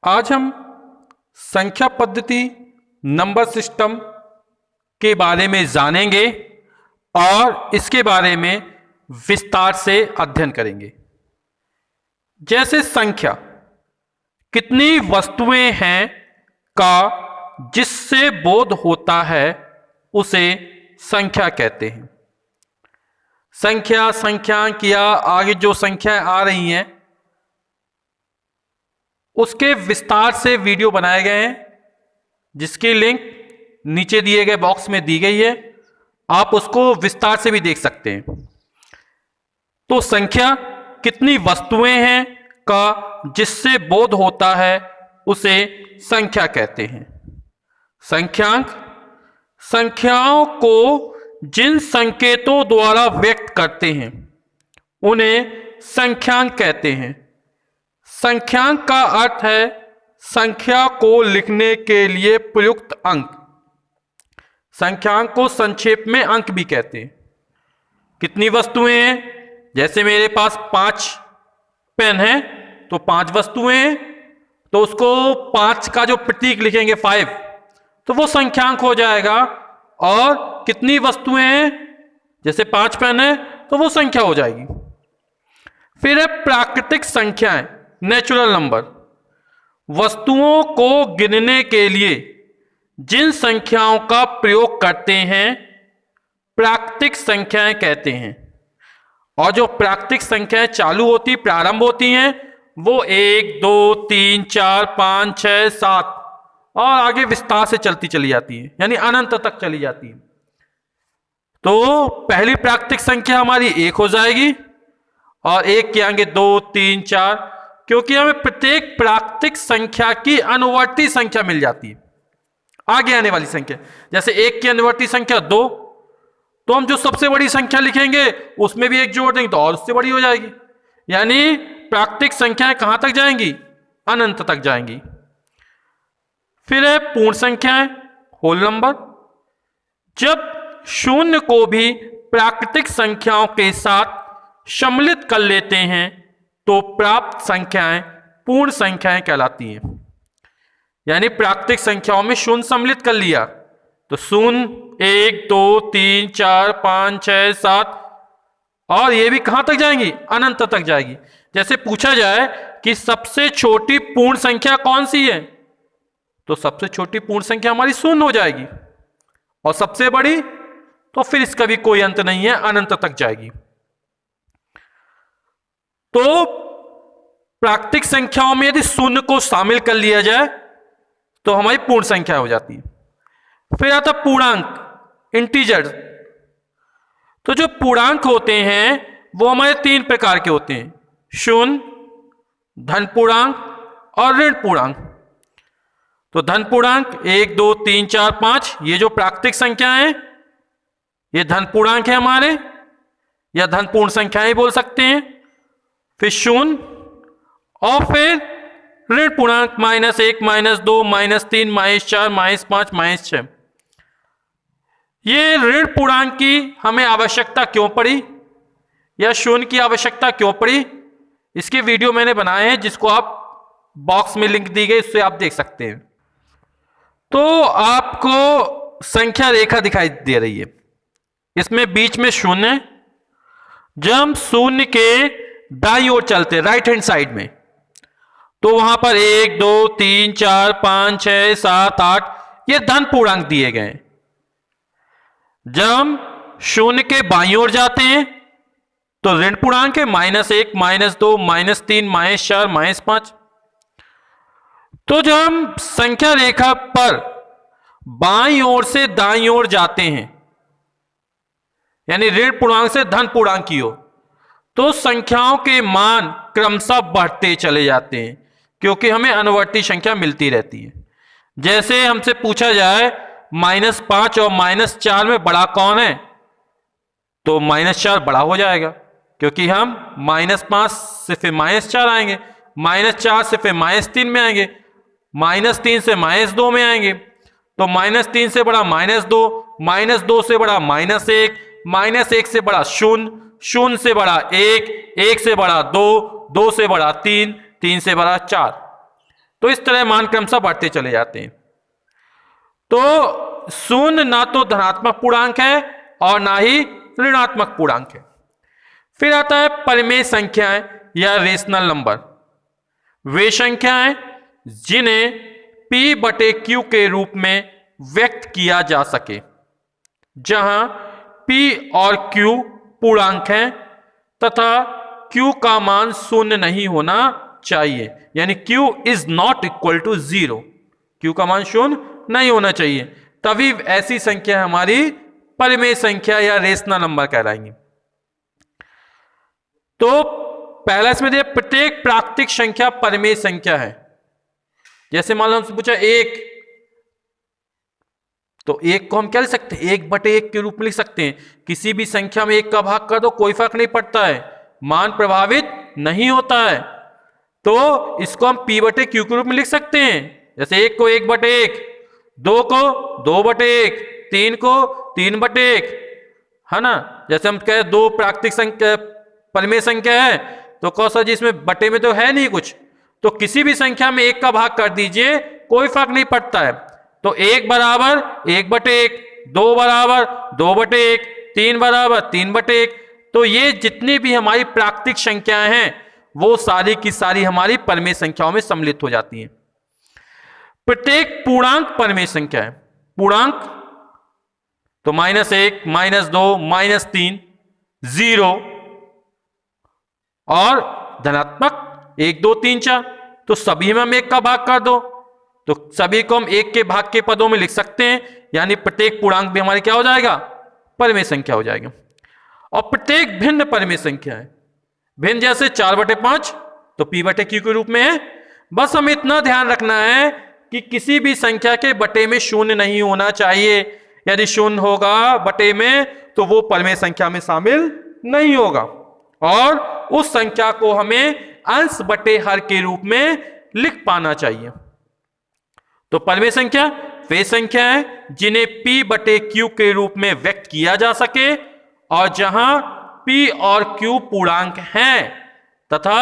आज हम संख्या पद्धति नंबर सिस्टम के बारे में जानेंगे और इसके बारे में विस्तार से अध्ययन करेंगे। जैसे संख्या कितनी वस्तुएं हैं का जिससे बोध होता है उसे संख्या कहते हैं। संख्या, संख्यांक या आगे जो संख्याएं आ रही हैं उसके विस्तार से वीडियो बनाए गए हैं, जिसकी लिंक नीचे दिए गए बॉक्स में दी गई है। आप उसको विस्तार से भी देख सकते हैं। तो संख्या कितनी वस्तुएं हैं का जिससे बोध होता है उसे संख्या कहते हैं। संख्यांक संख्याओं को जिन संकेतों द्वारा व्यक्त करते हैं उन्हें संख्यांक कहते हैं। संख्यांक का अर्थ है संख्या को लिखने के लिए प्रयुक्त अंक। संख्यांक को संक्षेप में अंक भी कहते हैं। कितनी वस्तुएं हैं? जैसे मेरे पास 5 पेन है तो 5 वस्तुएं हैं, तो उसको 5 का जो प्रतीक लिखेंगे 5, तो वो संख्यांक हो जाएगा। और कितनी वस्तुएं हैं? जैसे 5 पेन है तो वो संख्या हो जाएगी। फिर है प्राकृतिक संख्याएं, नेचुरल नंबर। वस्तुओं को गिनने के लिए जिन संख्याओं का प्रयोग करते हैं प्राकृतिक संख्याएं कहते हैं। और जो प्राकृतिक संख्याएं चालू होती, प्रारंभ होती हैं, वो 1, 2, 3, 4, 5, 6, 7 और आगे विस्तार से चलती चली जाती है, यानी अनंत तक चली जाती है। तो पहली प्राकृतिक संख्या हमारी 1 हो जाएगी और 1 के आगे 2, 3, 4, क्योंकि हमें प्रत्येक प्राकृतिक संख्या की अनुवर्ती संख्या मिल जाती है, आगे आने वाली संख्या। जैसे 1 की अनुवर्ती संख्या 2, तो हम जो सबसे बड़ी संख्या लिखेंगे उसमें भी 1 जोड़ देंगे तो और उससे बड़ी हो जाएगी। यानी प्राकृतिक संख्याएं कहां तक जाएंगी? अनंत तक जाएंगी। फिर है पूर्ण संख्याएं, होल नंबर। जब शून्य को भी प्राकृतिक संख्याओं के साथ सम्मिलित कर लेते हैं तो प्राप्त संख्याएं पूर्ण संख्याएं कहलाती हैं। यानी प्राकृतिक संख्याओं में शून्य सम्मिलित कर लिया तो 0, 1, 2, 3, 4, 5, 6, 7 और ये भी कहां तक जाएंगी? अनंत तक जाएगी। जैसे पूछा जाए कि सबसे छोटी पूर्ण संख्या कौन सी है, तो सबसे छोटी पूर्ण संख्या हमारी 0 हो जाएगी। और सबसे बड़ी तो फिर इसका भी कोई अंत नहीं है, अनंत तक जाएगी। तो प्राकृतिक संख्याओं में यदि 0 को शामिल कर लिया जाए तो हमारी पूर्ण संख्या हो जाती है। फिर आता पूर्णांक, इंटीजर। तो जो पूर्णांक होते हैं वो हमारे 3 प्रकार के होते हैं, शून्य, धन पूर्णांक और ऋण पूर्णांक। तो धन पूर्णांक 1, 2, 3, 4, 5 ये जो प्राकृतिक संख्या है ये धन पूर्णांक है हमारे, या धन पूर्ण संख्याएं बोल सकते हैं। फिर शून्य और फिर ऋण पूर्णांक -1, -2, -3, -4, -5, -6। ये ऋण पूर्णांक की हमें आवश्यकता क्यों पड़ी या शून्य की आवश्यकता क्यों पड़ी, इसके वीडियो मैंने बनाए हैं, जिसको आप बॉक्स में लिंक दी गई उससे आप देख सकते हैं। तो आपको संख्या रेखा दिखाई दे रही है, इसमें बीच में शून्य है। जब हम शून्य के दाईं ओर चलते हैं, राइट हैंड साइड में, तो वहां पर 1, 2, 3, 4, 5, 6, 7, 8 ये धन पूर्णांक दिए गए हैं। जब हम शून्य के बाईं ओर जाते हैं तो ऋण पूर्णांक है, -1, -2, -3, -4, -5। तो जब हम संख्या रेखा पर बाईं ओर से दाईं ओर जाते हैं, यानी ऋण पूर्णांक से धन पूर्णांक की ओर, तो संख्याओं के मान क्रमशः बढ़ते चले जाते हैं, क्योंकि हमें अनुवर्ती संख्या मिलती रहती है। जैसे हमसे पूछा जाए -5 और -4 में बड़ा कौन है, तो -4 बड़ा हो जाएगा, क्योंकि हम -5 से फिर -4 आएंगे, -4 से फिर -3 में आएंगे, -3 से -2 में आएंगे, तो -3 से बड़ा -2, -2 से बड़ा -1, -1 से बड़ा 0, 0 से बड़ा 1, 1 से बड़ा 2, 2 से बड़ा 3, 3 से बड़ा 4। तो इस तरह मान क्रमशः बढ़ते चले जाते हैं। तो शून्य ना तो धनात्मक पूर्णांक है और ना ही ऋणात्मक पूर्णांक है। फिर आता है परिमेय संख्याएं या रेशनल नंबर। वे संख्याएं जिन्हें P बटे Q के रूप में व्यक्त किया जा सके, जहां P और Q पूर्णांक हैं तथा Q का मान शून्य नहीं होना चाहिए, यानी Q is not equal to 0, Q का मान शून्य नहीं होना चाहिए, तभी ऐसी संख्या हमारी परिमेय संख्या या रेशनल नंबर कहलाएंगी। तो पहला इसमें दिया प्रत्येक प्राकृतिक संख्या परिमेय संख्या है। जैसे मान लो हमसे पूछा 1, तो 1 को हम क्या लिख सकते हैं, 1/1 के रूप में लिख सकते हैं। किसी भी संख्या में 1 का भाग कर दो, कोई फर्क नहीं पड़ता है, मान प्रभावित नहीं होता है। तो इसको हम P बटे Q के रूप में लिख सकते हैं। जैसे 1 को 1/1, 2 को 2/1, 3 को 3/1, है ना। जैसे हम कहे 2 प्राकृतिक संख्या परिमेय संख्या है, तो कौशल जी इसमें बटे में तो है नहीं कुछ, तो किसी भी संख्या में 1 का भाग कर दीजिए, कोई फर्क नहीं पड़ता है। तो 1 बराबर 1/1, 2 बराबर 2/1, 3 बराबर 3/1। तो ये जितनी भी हमारी प्राकृतिक संख्याएं हैं वो सारी की सारी हमारी परिमेय संख्याओं में सम्मिलित हो जाती हैं। प्रत्येक पूर्णांक परिमेय संख्या है। पूर्णांक तो -1, -2, -3, 0 और धनात्मक 1, 2, 3, 4। तो सभी में हम 1 का भाग कर दो, तो सभी को हम 1 के भाग के पदों में लिख सकते हैं, यानी प्रत्येक पूर्णांक भी हमारी क्या हो जाएगा, परिमेय संख्या हो जाएगा। और प्रत्येक भिन्न परिमेय संख्या है। भिन्न जैसे 4/5 तो P बटे Q के रूप में है। बस हमें इतना ध्यान रखना है कि किसी भी संख्या के बटे में शून्य नहीं होना चाहिए। यदि शून्य होगा बटे में तो वो परिमेय संख्या में शामिल नहीं होगा, और उस संख्या को हमें अंश बटे हर के रूप में लिख पाना चाहिए। तो परिमेय संख्या वे संख्या है जिन्हें P बटे Q के रूप में व्यक्त किया जा सके और जहां P और Q पूर्णांक हैं तथा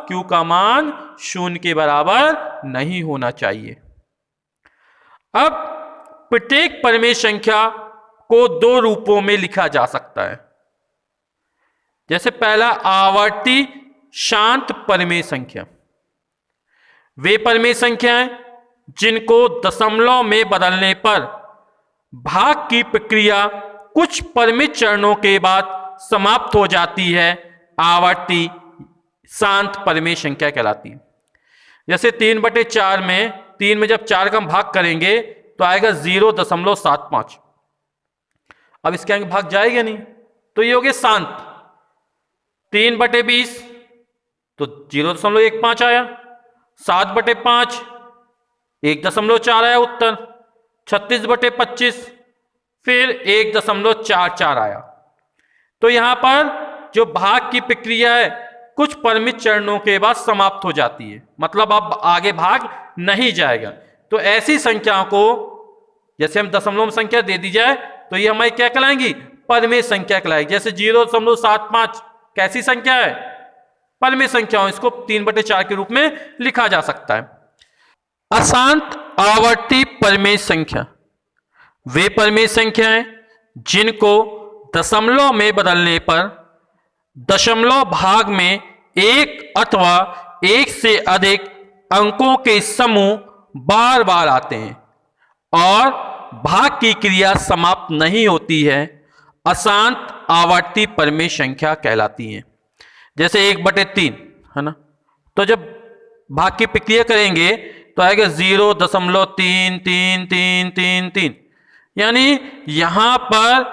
Q का मान शून्य के बराबर नहीं होना चाहिए। अब प्रत्येक परिमेय संख्या को 2 रूपों में लिखा जा सकता है। जैसे पहला आवर्ती शांत परिमेय संख्या। वे परिमेय संख्याएं जिनको दशमलव में बदलने पर भाग की प्रक्रिया कुछ परिमित चरणों के बाद समाप्त हो जाती है, आवर्ती शांत परिमेय संख्या कहलाती है। जैसे 3/4 में 3 में जब 4 का हम भाग करेंगे तो आएगा 0.75। अब इसके आगे भाग जाएगा नहीं, तो ये हो गया शांत। 3/20 तो 0.15 आया। 7/5 1.4 आया उत्तर। 36/25 फिर 1.44 आया। तो यहां पर जो भाग की प्रक्रिया है कुछ परिमित चरणों के बाद समाप्त हो जाती है, मतलब अब आगे भाग नहीं जाएगा। तो ऐसी संख्याओं को जैसे हम दशमलव में संख्या दे दी जाए तो ये हमारी क्या कहलाएंगी, परिमेय संख्या कहलाएगी। जैसे 0.75 कैसी संख्या है, परिमेय संख्या, इसको 3/4 के रूप में लिखा जा सकता है। अशांत आवर्ती परिमेय संख्या वे परिमेय संख्याएं जिनको दशमलव में बदलने पर दशमलव भाग में एक अथवा एक से अधिक अंकों के समूह बार बार आते हैं और भाग की क्रिया समाप्त नहीं होती है, अशांत आवर्ती परिमेय संख्या कहलाती है। जैसे 1/3 है ना, तो जब भाग की प्रक्रिया करेंगे तो आएगा 0.333333, यानी यहां पर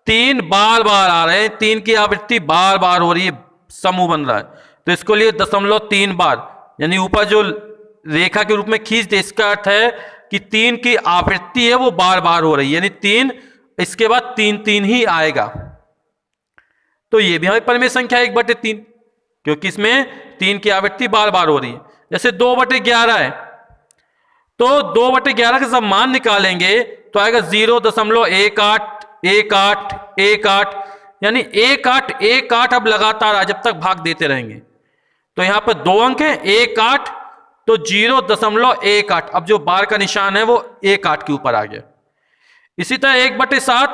3 बार बार आ रहे हैं, 3 की आवृत्ति बार बार हो रही है, समूह बन रहा है। तो इसको लिए 0.3 बार, यानी ऊपर जो रेखा के रूप में खींच दे, इसका अर्थ है कि 3 की आवृत्ति है वो बार बार हो रही है, यानी 3 इसके बाद 3 ही आएगा। तो ये भी हमारी परिमेय संख्या 1/3, क्योंकि इसमें 3 की आवृत्ति बार बार हो रही है। जैसे 2/11 है, तो 2/11 का सब मान निकालेंगे तो आएगा 0.181818, यानी 1818 अब लगातार जब तक भाग देते रहेंगे। तो यहां पर 2 अंक है, 18 तो 0.18। अब जो बार का निशान है वो 1/8 के ऊपर आ गया। इसी तरह 1/7,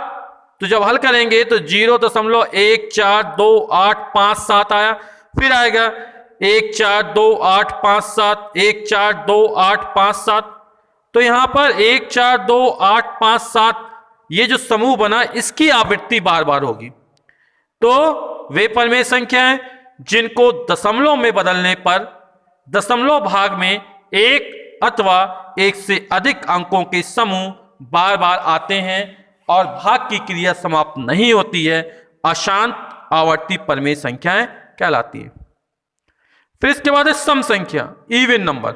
तो जब हल करेंगे तो 0.142857 आया। फिर आएगा 142857, 142857। तो यहां पर 142857 ये जो समूह बना, इसकी आवृत्ति बार बार होगी। तो वे परमेय संख्याएं जिनको दशमलव में बदलने पर दशमलव भाग में एक अथवा एक से अधिक अंकों के समूह बार बार आते हैं और भाग की क्रिया समाप्त नहीं होती है, अशांत आवर्ती परमेय संख्याएं कहलाती हैं। फिर इसके बाद है सम संख्या, इवन नंबर।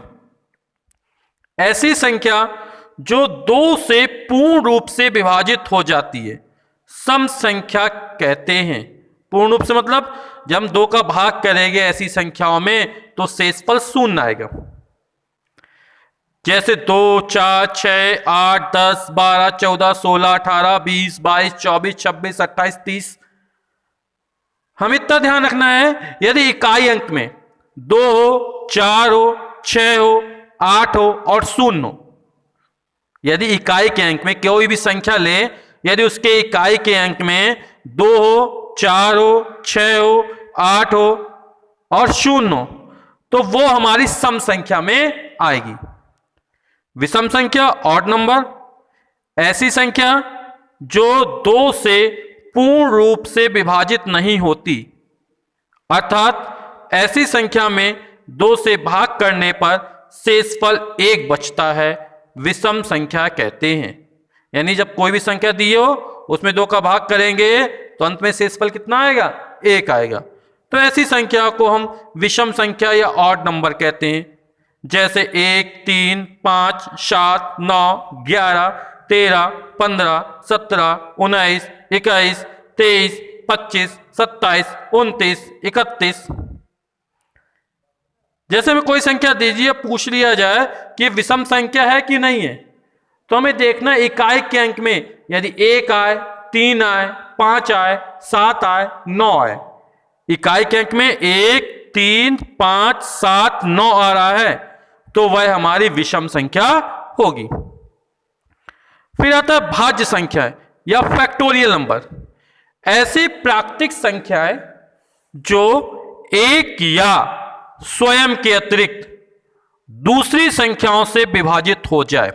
ऐसी संख्या जो 2 से पूर्ण रूप से विभाजित हो जाती है, सम संख्या कहते हैं। पूर्ण रूप से मतलब जब हम 2 का भाग करेंगे ऐसी संख्याओं में तो शेषफल 0 आएगा। जैसे 2, 4, 6, 8, 10, 12, 14, 16, 18, 20, 22, 24, 26, 28, 30। हम इतना ध्यान रखना है, यदि इकाई अंक में 2 हो, 4 हो, 6 हो, 8 हो और 0 हो, यदि इकाई के अंक में कोई भी संख्या ले, यदि उसके इकाई के अंक में 2 हो, 4 हो, 6 हो, 8 हो और 0 हो, तो वो हमारी सम संख्या में आएगी। विषम संख्या, ऑड नंबर, ऐसी संख्या जो 2 से पूर्ण रूप से विभाजित नहीं होती, अर्थात ऐसी संख्या में 2 से भाग करने पर शेषफल 1 बचता है, विषम संख्या कहते हैं। यानी जब कोई भी संख्या दी हो उसमें 2 का भाग करेंगे तो अंत में शेषफल कितना आएगा? 1 आएगा। तो ऐसी संख्या को हम विषम संख्या या ऑड नंबर कहते हैं। जैसे 1, 3, 5, 7, 9, 11, 13, 15, 17, 19, 21, 23, 25, 27, 29, 31। जैसे में कोई संख्या दीजिए, पूछ लिया जाए कि विषम संख्या है कि नहीं है, तो हमें देखना इकाई के अंक में यदि 1 आए, 3 आए, 5 आए, 7 आए, 9 आए। इकाई के अंक में 1, 3, 5, 7, 9 आ रहा है तो वह हमारी विषम संख्या होगी। फिर आता है भाज्य संख्या या फैक्टोरियल नंबर। ऐसी प्राकृतिक संख्याएं जो एक या स्वयं के अतिरिक्त दूसरी संख्याओं से विभाजित हो जाए,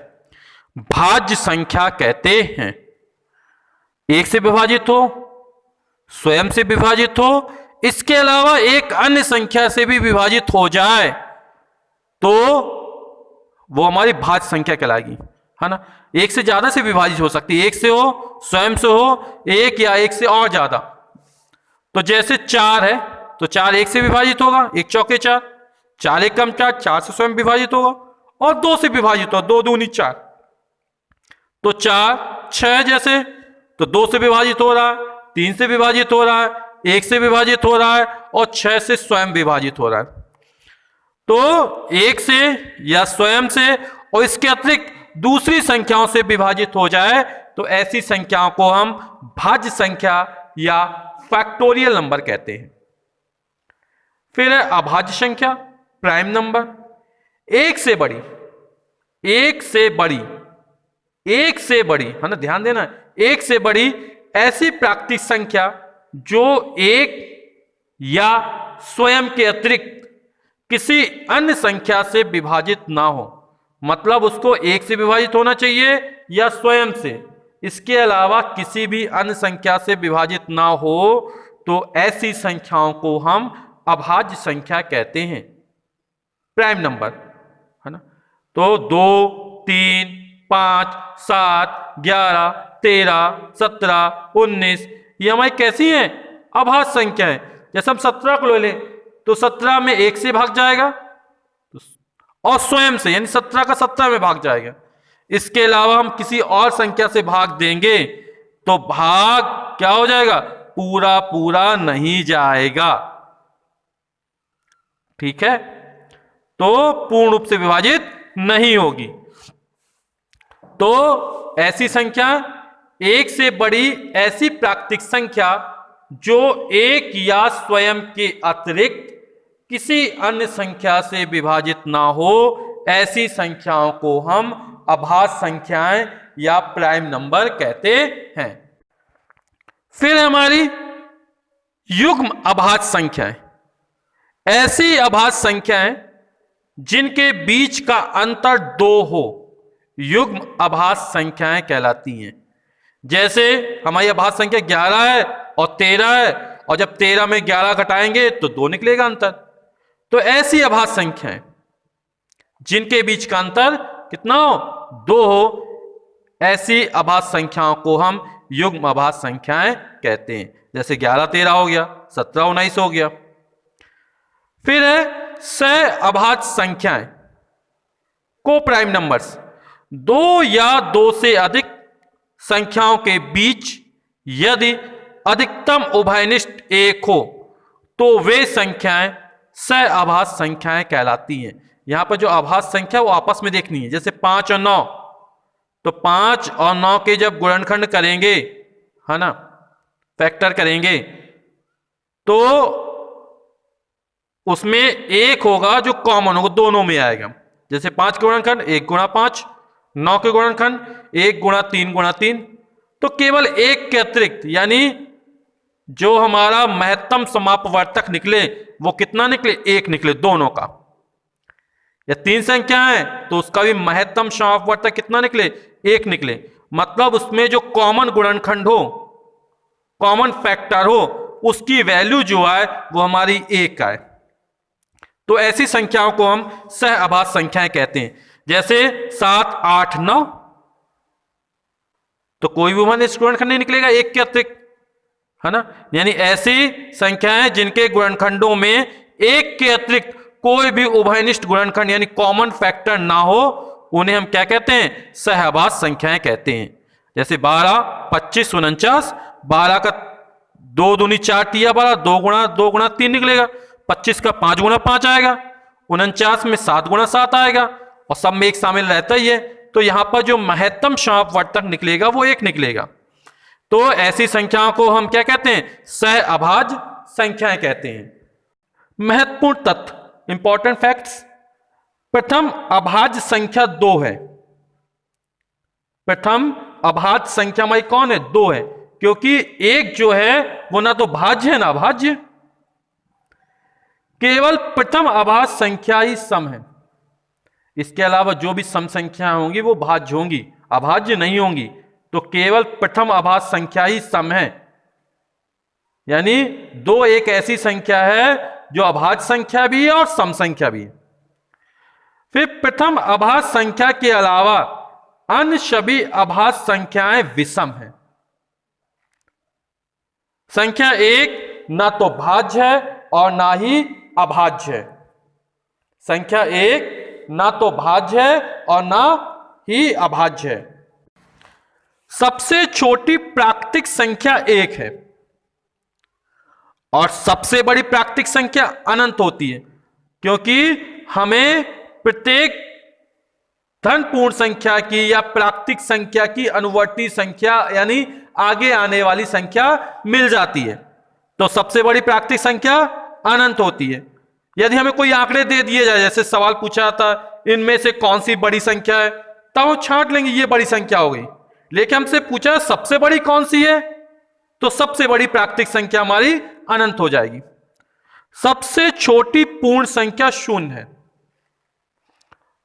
भाज्य संख्या कहते हैं। एक से विभाजित हो, स्वयं से विभाजित हो, इसके अलावा एक अन्य संख्या से भी विभाजित हो जाए तो वो हमारी भाज्य संख्या कहलाएगी, है ना। एक से ज्यादा से विभाजित हो सकती है, एक से हो, स्वयं से हो, एक या एक से और ज्यादा। तो जैसे 4 है तो 4 1 से विभाजित होगा, 1 चौके 4, 4 1 कम 4, 4 से स्वयं विभाजित होगा, और 2 से विभाजित होगा, 2 दूनी 4। तो 4, 6 जैसे तो 2 से विभाजित हो रहा है, 3 से विभाजित हो रहा है, 1 से विभाजित हो रहा है और 6 से स्वयं विभाजित हो रहा है। तो 1 से या स्वयं से और इसके अतिरिक्त दूसरी संख्याओं से विभाजित हो जाए तो ऐसी संख्याओं को हम भाज्य संख्या या फैक्टोरियल नंबर कहते हैं। फिर है अभाज्य संख्या, प्राइम नंबर। एक से बड़ी, एक से बड़ी, एक से बड़ी, है ना, ध्यान देना, एक से बड़ी ऐसी प्राकृतिक संख्या जो एक या स्वयं के अतिरिक्त किसी अन्य संख्या से विभाजित ना हो, मतलब उसको 1 से विभाजित होना चाहिए या स्वयं से, इसके अलावा किसी भी अन्य संख्या से विभाजित ना हो, तो ऐसी संख्याओं को हम अभाज्य संख्या कहते हैं, प्राइम नंबर, है ना। तो 2, 3, 5, 7, 11, 13, 17, 19 ये हमारी कैसी हैं? अभाज्य संख्या है। जैसे हम 17 को ले लें तो 17 में 1 से भाग जाएगा और स्वयं से, यानी 17 का 17 में भाग जाएगा। इसके अलावा हम किसी और संख्या से भाग देंगे तो भाग क्या हो जाएगा? पूरा पूरा नहीं जाएगा, ठीक है, तो पूर्ण रूप से विभाजित नहीं होगी। तो ऐसी संख्या, एक से बड़ी ऐसी प्राकृतिक संख्या जो एक या स्वयं के अतिरिक्त किसी अन्य संख्या से विभाजित ना हो, ऐसी संख्याओं को हम अभाज्य संख्याएं या प्राइम नंबर कहते हैं। फिर हमारी युग्म अभाज्य संख्याएं, ऐसी अभाज्य संख्याएं जिनके बीच का अंतर 2 हो, युग्म अभाज्य संख्याएं कहलाती हैं। जैसे हमारी अभाज्य संख्या 11 है और 13 है, और जब 13 में 11 घटाएंगे तो 2 निकलेगा अंतर। तो ऐसी अभाज्य संख्याएं जिनके बीच का अंतर कितना हो, 2 हो, ऐसी अभाज्य संख्याओं को हम युग्म अभाज्य संख्याएं कहते हैं। जैसे 11 13 हो गया, 17 19 हो गया। फिर है सह अभाज्य संख्याएं, को प्राइम नंबर्स, 2 या 2 से अधिक संख्याओं के बीच यदि अधिकतम उभयनिष्ठ 1 हो तो वे संख्याएं सह अभाज्य संख्याएं कहलाती हैं। यहां पर जो अभाज्य संख्या वो आपस में देखनी है। जैसे 5 और 9, तो 5 और 9 के जब गुणनखंड करेंगे, है ना, फैक्टर करेंगे, तो उसमें 1 होगा जो कॉमन होगा, दोनों में आएगा। जैसे 5 के गुणनखंड 1 गुणा 5, 9 के गुणनखंड 1 गुणा 3 गुणा 3, तो केवल 1 के अतिरिक्त यानी जो हमारा महत्तम समापवर्तक निकले वो कितना निकले, 1 निकले दोनों का। या 3 संख्या है तो उसका भी महत्तम समापवर्तक कितना निकले, 1 निकले। मतलब उसमें जो कॉमन गुणनखंड हो, कॉमन फैक्टर हो, उसकी वैल्यू जो है वो हमारी 1 है। तो ऐसी संख्याओं को हम सह अभाज्य संख्याएं कहते हैं। जैसे 7 8 9, तो कोई भी उभयनिष्ठ गुणनखंड नहीं निकलेगा 1 के अतिरिक्त, है ना। यानी ऐसी संख्याएं जिनके गुणनखंडों में 1 के अतिरिक्त कोई भी उभयनिष्ठ गुणनखंड यानी कॉमन फैक्टर ना हो, उन्हें हम क्या कहते हैं, सह अभाज्य संख्याएं कहते हैं। जैसे 12 25 49, 12 का 2 दूनी 4 तिया 12, 2 गुणा 3 निकलेगा, 25 का 5 गुणा 5 आएगा, 49 में 7 गुणा 7 आएगा, और सब में 1 शामिल रहता ही है। तो यहां पर जो महत्तम समापवर्तक निकलेगा वो 1 निकलेगा। तो ऐसी संख्याओं को हम क्या कहते हैं, सह अभाज्य संख्याएं कहते हैं। महत्वपूर्ण तथ्य, इंपॉर्टेंट फैक्ट्स। प्रथम अभाज्य संख्या 2 है। प्रथम अभाज्य संख्या हमारी कौन है, 2 है, क्योंकि 1 जो है वो ना तो भाज्य है ना अभाज्य। केवल प्रथम अभाज्य संख्या ही सम है। इसके अलावा जो भी सम संख्या होंगी वो भाज्य होंगी, अभाज्य नहीं होंगी। तो केवल प्रथम अभाज्य संख्या ही सम है। यानी 2 एक ऐसी संख्या है जो अभाज्य संख्या भी है और सम संख्या भी है। फिर प्रथम अभाज्य संख्या के अलावा अन्य सभी अभाज्य संख्याएं विषम हैं। संख्या 1 ना तो भाज्य है और ना ही अभाज्य है। संख्या 1 ना तो भाज्य है और ना ही अभाज्य है। सबसे छोटी प्राकृतिक संख्या 1 है और सबसे बड़ी प्राकृतिक संख्या अनंत होती है, क्योंकि हमें प्रत्येक धन पूर्ण संख्या की या प्राकृतिक संख्या की अनुवर्ती संख्या यानी आगे आने वाली संख्या मिल जाती है। तो सबसे बड़ी प्राकृतिक संख्या अनंत होती है। यदि हमें कोई आंकड़े दे दिए जाए, जैसे सवाल पूछा जाता इनमें से कौन सी बड़ी संख्या है, तब वो छांट लेंगे ये बड़ी संख्या हो गई। लेकिन हमसे पूछा सबसे बड़ी कौन सी है, तो सबसे बड़ी प्राकृतिक संख्या हमारी अनंत हो जाएगी। सबसे छोटी पूर्ण संख्या 0 है।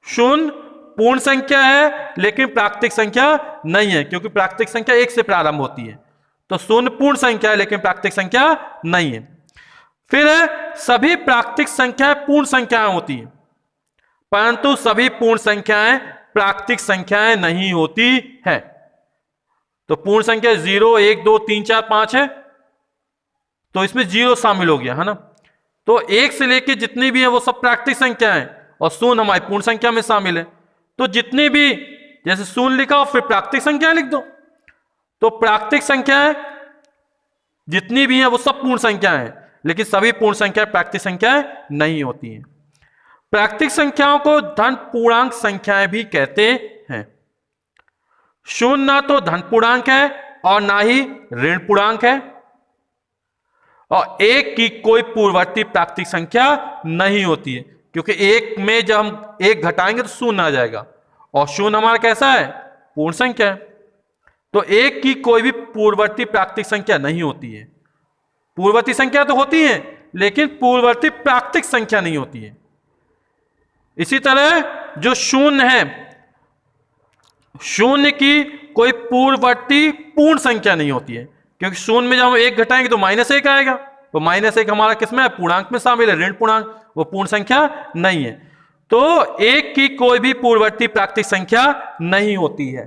0 पूर्ण संख्या है लेकिन प्राकृतिक संख्या नहीं है, क्योंकि प्राकृतिक संख्या 1 से प्रारंभ होती है। तो 0 पूर्ण संख्या है लेकिन प्राकृतिक संख्या नहीं है। फिर है सभी प्राकृतिक संख्याएं पूर्ण संख्याएं होती हैं, परंतु सभी पूर्ण संख्याएं प्राकृतिक संख्याएं नहीं होती हैं। तो पूर्ण संख्या 0 1 2 3 4 5 है, तो इसमें 0 शामिल हो गया, है ना। तो 1 से लेकर जितनी भी है वो सब प्राकृतिक संख्या है और 0 हमारी पूर्ण संख्या में शामिल है। तो जितनी भी, जैसे 0 लिखा और फिर प्राकृतिक संख्या लिख दो, तो प्राकृतिक संख्याएं जितनी भी हैं वो सब पूर्ण संख्या है, लेकिन सभी पूर्ण संख्या प्राकृतिक संख्याएं नहीं होती हैं। प्राकृतिक संख्याओं को धन पूर्णांक संख्याएं भी कहते हैं। 0 ना तो धन पूर्णांक है और ना ही ऋण पूर्णांक है, और एक की कोई पूर्ववर्ती प्राकृतिक संख्या नहीं होती है, क्योंकि एक में जब हम एक घटाएंगे तो शून्य आ जाएगा, और शून्य हमारा कैसा है, पूर्ण संख्या है। तो एक की कोई भी पूर्ववर्ती प्राकृतिक संख्या नहीं होती है। पूर्ववर्ती संख्या तो होती है, लेकिन पूर्ववर्ती प्राकृतिक संख्या नहीं होती है। इसी तरह जो शून्य है, शून्य की कोई पूर्ववर्ती पूर्ण संख्या नहीं होती है, क्योंकि शून्य में जब हम एक घटाएंगे तो -1 आएगा, तो -1 हमारा किसमें है, पूर्णांक में शामिल है, ऋण पूर्णांक, वो पूर्ण संख्या नहीं है। तो एक की कोई भी पूर्ववर्ती प्राकृतिक संख्या नहीं होती है।